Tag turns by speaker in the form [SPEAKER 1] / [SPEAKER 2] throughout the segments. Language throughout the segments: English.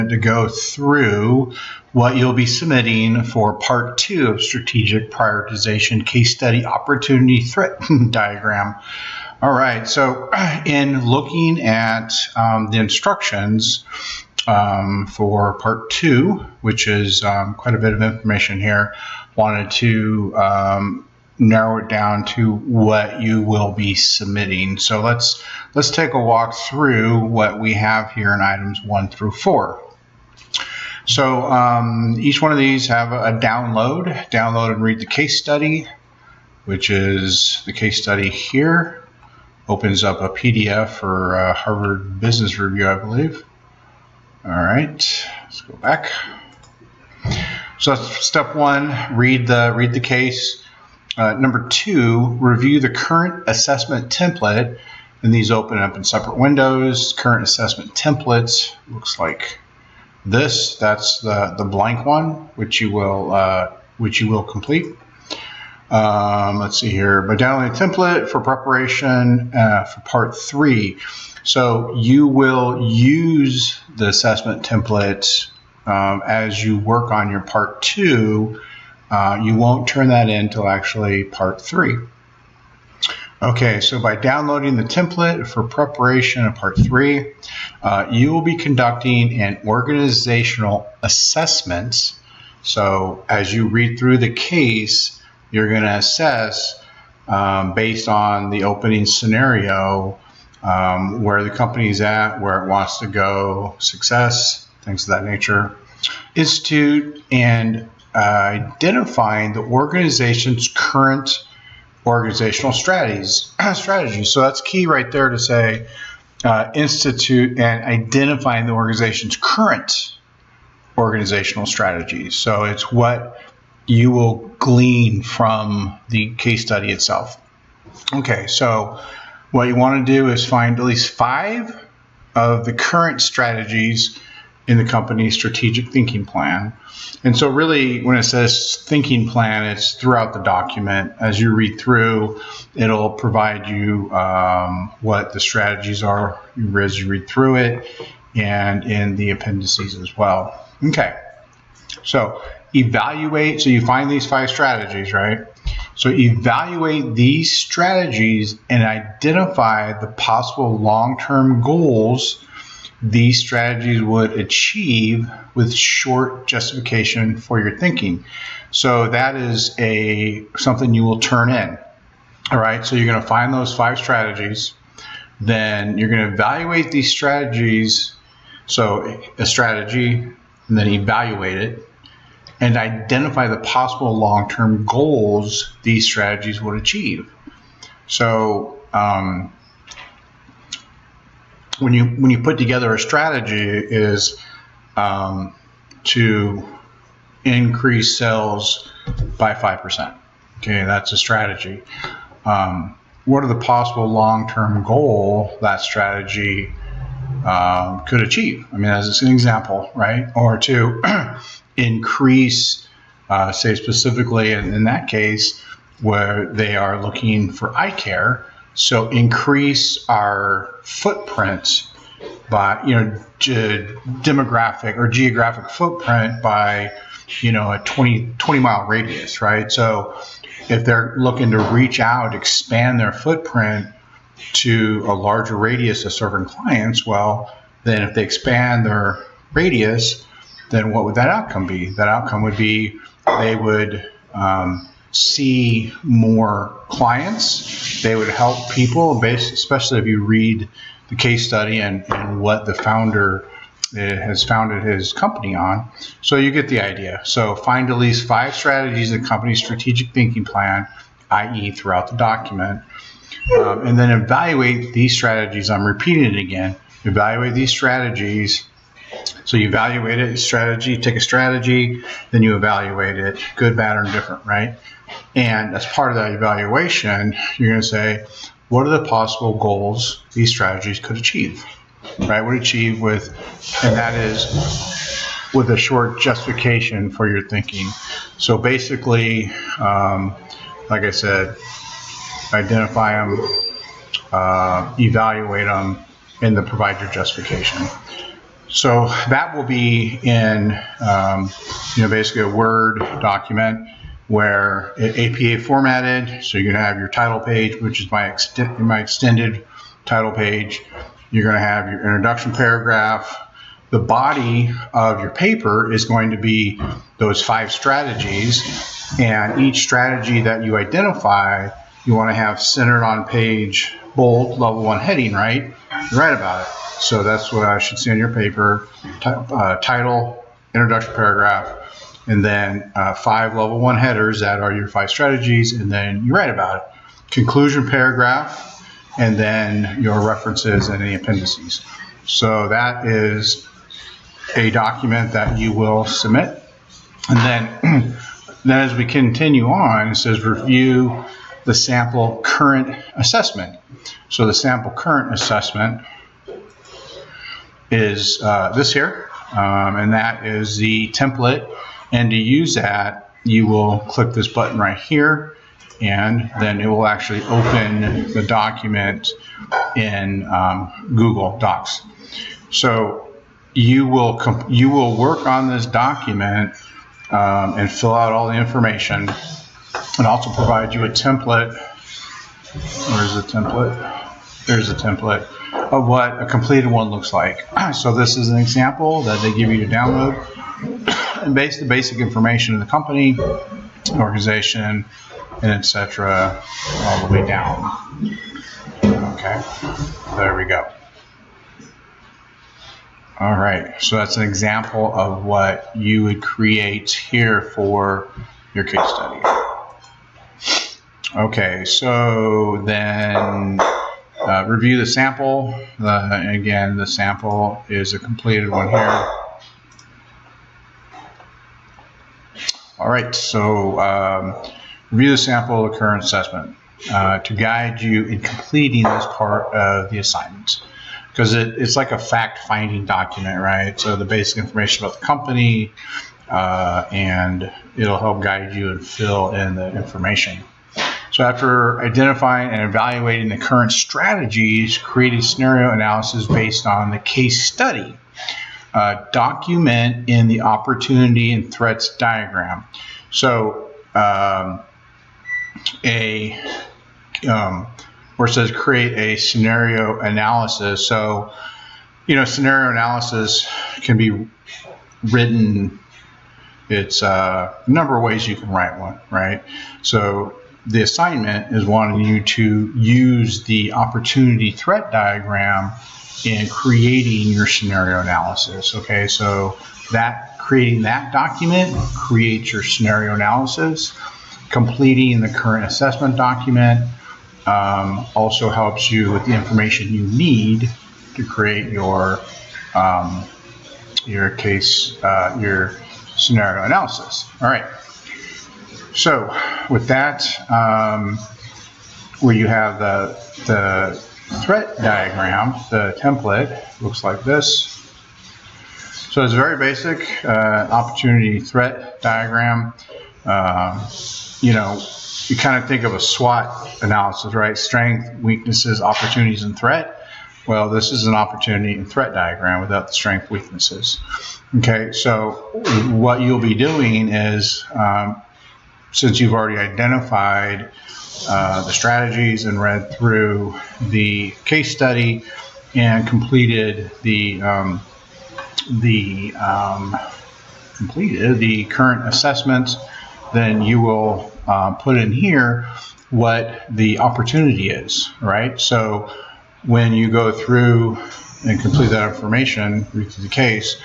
[SPEAKER 1] to go through what you'll be submitting for part 2 of strategic prioritization case study opportunity threat diagram. All right, so in looking at the instructions for part 2, which is quite a bit of information here, wanted to narrow it down to what you will be submitting. So let's take a walk through what we have here in items 1 through 4. So each one of these have a download and read the case study, which is the case study here. Opens up a PDF for Harvard Business Review, I believe. All right, let's go back. So that's step 1, read the case. Number 2, review the current assessment template, and these open up in separate windows. Current assessment templates looks like this. That's the blank one, which you will complete. Let's see here. By downloading a template for preparation for part 3. So you will use the assessment template as you work on your part 2. You won't turn that in until actually part 3. Okay, so by downloading the template for preparation of part 3, you will be conducting an organizational assessment. So as you read through the case, you're going to assess based on the opening scenario where the company's at, where it wants to go, success, things of that nature, institute, and identifying the organization's current organizational strategies. So that's key right there to say institute and identifying the organization's current organizational strategies. So it's what you will glean from the case study itself. Okay, so what you want to do is find at least 5 of the current strategies in the company's strategic thinking plan. And so really when it says thinking plan, it's throughout the document. As you read through, it'll provide you what the strategies are as you read through it, and in the appendices as well. Okay, so evaluate. So you find these 5 strategies, right? So evaluate these strategies and identify the possible long-term goals these strategies would achieve with short justification for your thinking. So that is something you will turn in. All right, so you're going to find those 5 strategies. Then you're going to evaluate these strategies. So a strategy, and then evaluate it, and identify the possible long-term goals these strategies would achieve. So when you put together a strategy is to increase sales by 5%. Okay, that's a strategy. What are the possible long-term goal that strategy could achieve? I mean, as an example, right? Or to increase, say specifically in that case, where they are looking for eye care, so increase our footprint by, demographic or geographic footprint by, a 20 mile radius, right? So if they're looking to reach out, expand their footprint to a larger radius of serving clients, well, then if they expand their radius, then what would that outcome be? That outcome would be they would see more clients. They would help people, especially if you read the case study and what the founder has founded his company on. So you get the idea. So find at least 5 strategies in the company's strategic thinking plan, i.e. throughout the document, and then evaluate these strategies. I'm repeating it again. Evaluate these strategies. So you evaluate it, strategy, take a strategy, then you evaluate it, good, bad, or indifferent, right? And as part of that evaluation, you're going to say, what are the possible goals these strategies could achieve, right? Would achieve with, and that is with a short justification for your thinking. So basically, like I said, identify them, evaluate them, and then provide your justification. So that will be in, basically a Word document where APA formatted. So you're going to have your title page, which is my extended title page. You're going to have your introduction paragraph. The body of your paper is going to be those 5 strategies, and each strategy that you identify, you want to have centered on page, bold, level 1 heading, right? You write about it. So that's what I should see on your paper: title, introduction paragraph, and then 5 level 1 headers that are your 5 strategies, and then you write about it. Conclusion paragraph, and then your references and any appendices. So that is a document that you will submit. And then, as we continue on, it says review the sample current assessment. So the sample current assessment is this here, and that is the template. And to use that, you will click this button right here, and then it will actually open the document in Google Docs. So you will work on this document and fill out all the information, and also provide you a template. Where's the template? There's a template of what a completed one looks like. So this is an example that they give you to download, and the basic information of the company, organization, and etc. all the way down. Okay, there we go. All right, so that's an example of what you would create here for your case study. Okay, so then review the sample. Again, the sample is a completed one here. All right, so review the sample of the current assessment to guide you in completing this part of the assignment. Because it's like a fact-finding document, right? So the basic information about the company, and it'll help guide you and fill in the information. So after identifying and evaluating the current strategies, create a scenario analysis based on the case study. Document in the opportunity and threats diagram. So where it says create a scenario analysis. So, scenario analysis can be written. It's a number of ways you can write one, right? So the assignment is wanting you to use the opportunity threat diagram in creating your scenario analysis. Okay, so creating that document creates your scenario analysis. Completing the current assessment document also helps you with the information you need to create your case, your scenario analysis. All right. So with that, where you have the threat diagram, the template looks like this. So it's very basic opportunity threat diagram. You kind of think of a SWOT analysis, right? Strength, weaknesses, opportunities, and threat. Well, this is an opportunity and threat diagram without the strength, weaknesses. Okay, so what you'll be doing is, since you've already identified the strategies and read through the case study and completed the current assessments, then you will put in here what the opportunity is, right? So when you go through and complete that information, read through the case,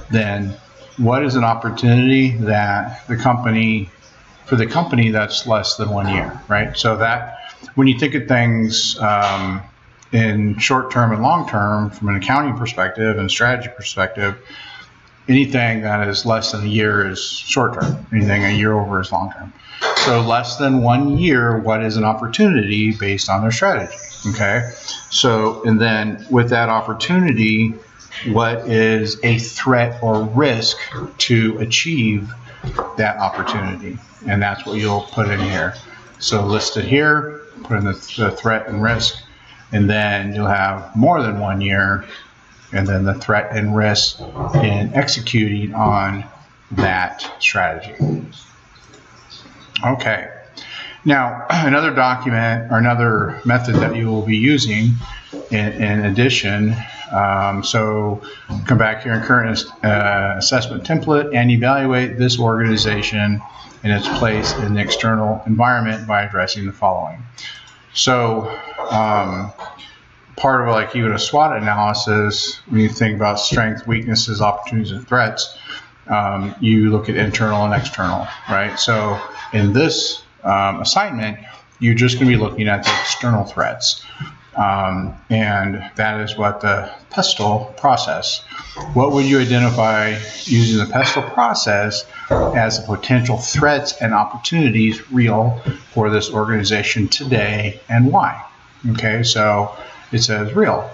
[SPEAKER 1] then what is an opportunity that for the company that's less than 1 year, right? So that when you think of things in short term and long term, from an accounting perspective and strategy perspective, anything that is less than a year is short term. Anything a year over is long term. So less than 1 year, what is an opportunity based on their strategy? Okay. So, and then with that opportunity, what is a threat or risk to achieve that opportunity? And that's what you'll put in here. So list it here, put in the threat and risk, and then you'll have more than 1 year, and then the threat and risk in executing on that strategy. Okay. Now, another document or another method that you will be using in addition, so come back here in current assessment template and evaluate this organization in its place in the external environment by addressing the following. So part of like even a SWOT analysis, when you think about strengths, weaknesses, opportunities, and threats, you look at internal and external, right? So in this assignment, you're just going to be looking at the external threats. And that is what the PESTLE process. What would you identify using the PESTLE process as the potential threats and opportunities real for this organization today and why? Okay, so it says real.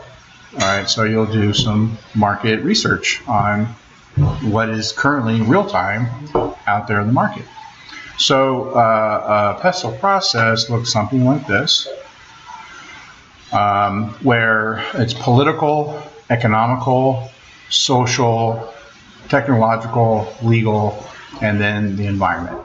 [SPEAKER 1] All right, so you'll do some market research on what is currently real time out there in the market. So a PESTLE process looks something like this, where it's political, economical, social, technological, legal, and then the environment.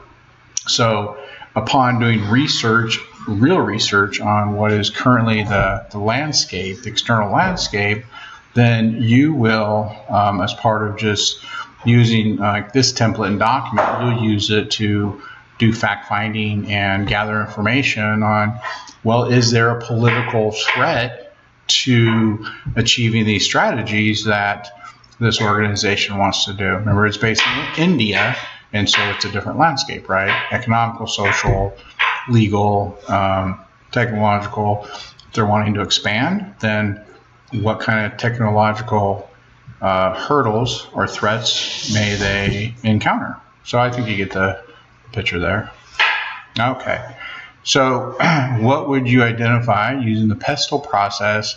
[SPEAKER 1] So upon doing research, real research on what is currently the landscape, the external landscape, then you will, as part of just using this template and document, you'll use it to do fact finding and gather information on, well, is there a political threat to achieving these strategies that this organization wants to do? Remember, it's based in India, and so it's a different landscape, right? Economical, social, legal, technological. If they're wanting to expand, then what kind of technological hurdles or threats may they encounter? So I think you get the picture there. Okay. So what would you identify using the PESTLE process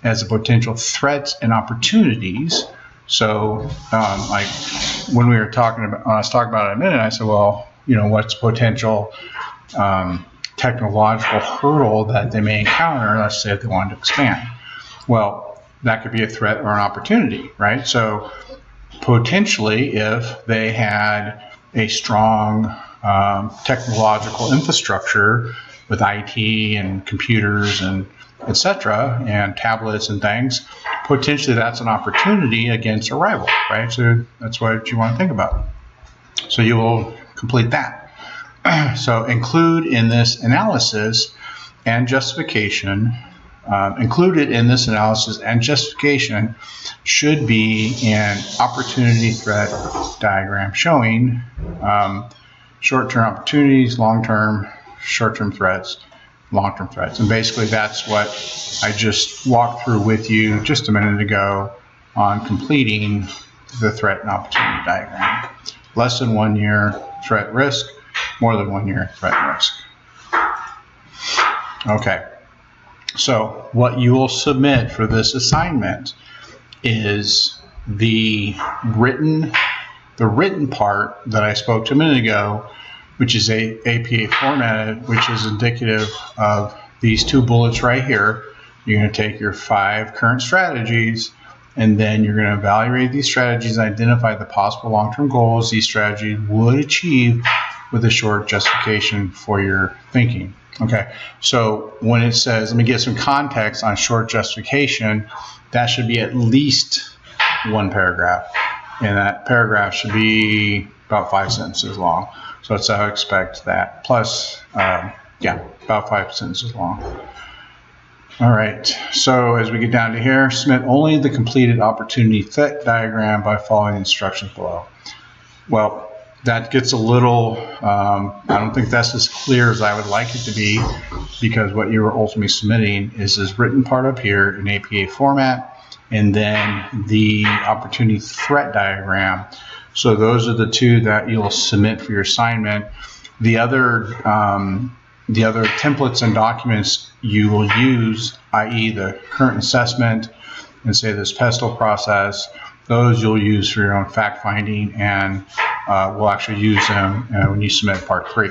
[SPEAKER 1] as the potential threats and opportunities? So like when we were talking about, I was talking about it in a minute, I said, well, what's potential technological hurdle that they may encounter, let's say if they wanted to expand. Well, that could be a threat or an opportunity, right? So potentially if they had a strong technological infrastructure with IT and computers and etc. and tablets and things, potentially that's an opportunity against a rival, right? So that's what you want to think about. So you will complete that. So include in this analysis and justification, included in this analysis and justification should be an opportunity threat diagram showing short-term opportunities, long-term, short-term threats, long-term threats. And basically that's what I just walked through with you just a minute ago on completing the threat and opportunity diagram. Less than 1 year threat risk, more than 1 year threat risk. Okay, so what you will submit for this assignment is the written part that I spoke to a minute ago, which is a APA formatted, which is indicative of these two bullets right here. You're going to take your 5 current strategies, and then you're going to evaluate these strategies and identify the possible long-term goals these strategies would achieve with a short justification for your thinking. Okay, so when it says, let me get some context on short justification, that should be at least 1 paragraph. And that paragraph should be about 5 sentences long. So that's how I expect that. Plus, about 5 sentences long. All right, so as we get down to here, submit only the completed opportunity threat diagram by following the instructions below. Well, that gets a little, I don't think that's as clear as I would like it to be, because what you are ultimately submitting is this written part up here in APA format, and then the opportunity threat diagram. So those are the 2 that you'll submit for your assignment. The other templates and documents you will use, i.e. the current assessment and say this PESTLE process, those you'll use for your own fact finding, and we'll actually use them when you submit part 3.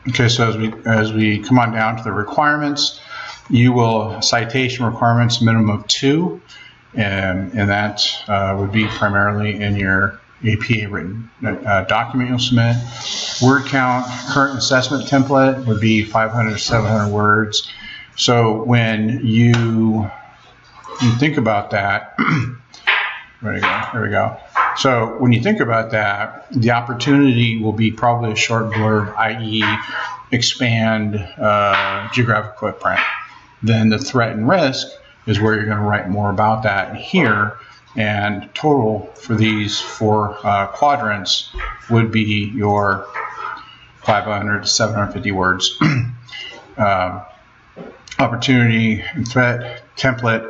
[SPEAKER 1] Okay, so as we come on down to the requirements, you will citation requirements minimum of 2. and that would be primarily in your APA written document you'll submit. Word count, current assessment template would be 500 to 700 words. So when you think about that, there we go. So when you think about that, the opportunity will be probably a short blurb, i.e. expand geographic footprint. Then the threat and risk is where you're going to write more about that here. And total for these 4 quadrants would be your 500 to 750 words. Opportunity and threat template,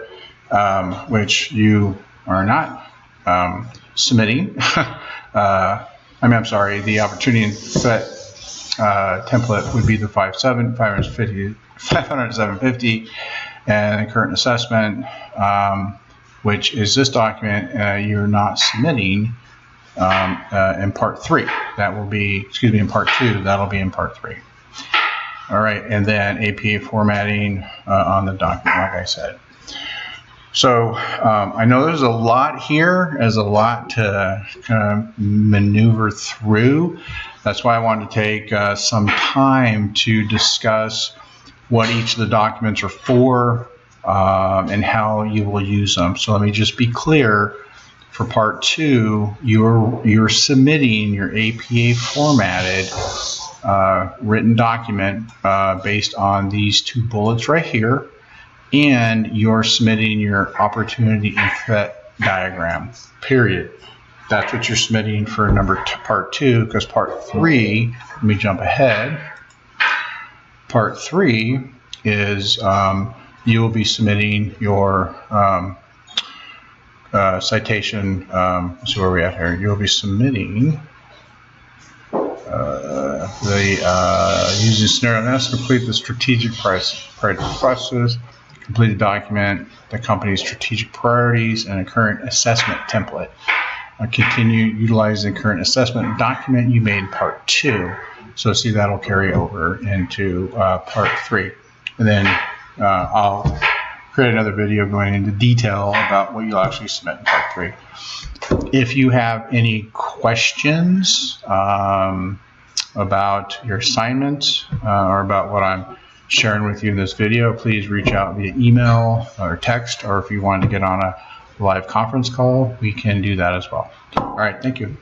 [SPEAKER 1] which you are not submitting. I'm sorry, the opportunity and threat template would be the 500 to 750, and the current assessment, which is this document you're not submitting in part 3. That will be, in part 2, that'll be in part 3. All right, and then APA formatting on the document, like I said. So I know there's a lot here, there's a lot to kind of maneuver through. That's why I wanted to take some time to discuss what each of the documents are for and how you will use them. So let me just be clear. For part 2, you're submitting your APA formatted written document based on these 2 bullets right here, and you're submitting your opportunity and threat diagram, period. That's what you're submitting for part 2, because part 3, let me jump ahead. Part 3 is you will be submitting your citation. So where are we at here? You'll be submitting using scenario analysis, complete the strategic process, complete a document, the company's strategic priorities, and a current assessment template. Continue utilizing the current assessment document you made in part 2. So see, that'll carry over into part 3. And then I'll create another video going into detail about what you'll actually submit in part 3. If you have any questions about your assignment or about what I'm sharing with you in this video, please reach out via email or text, or if you want to get on a live conference call, we can do that as well. All right, thank you.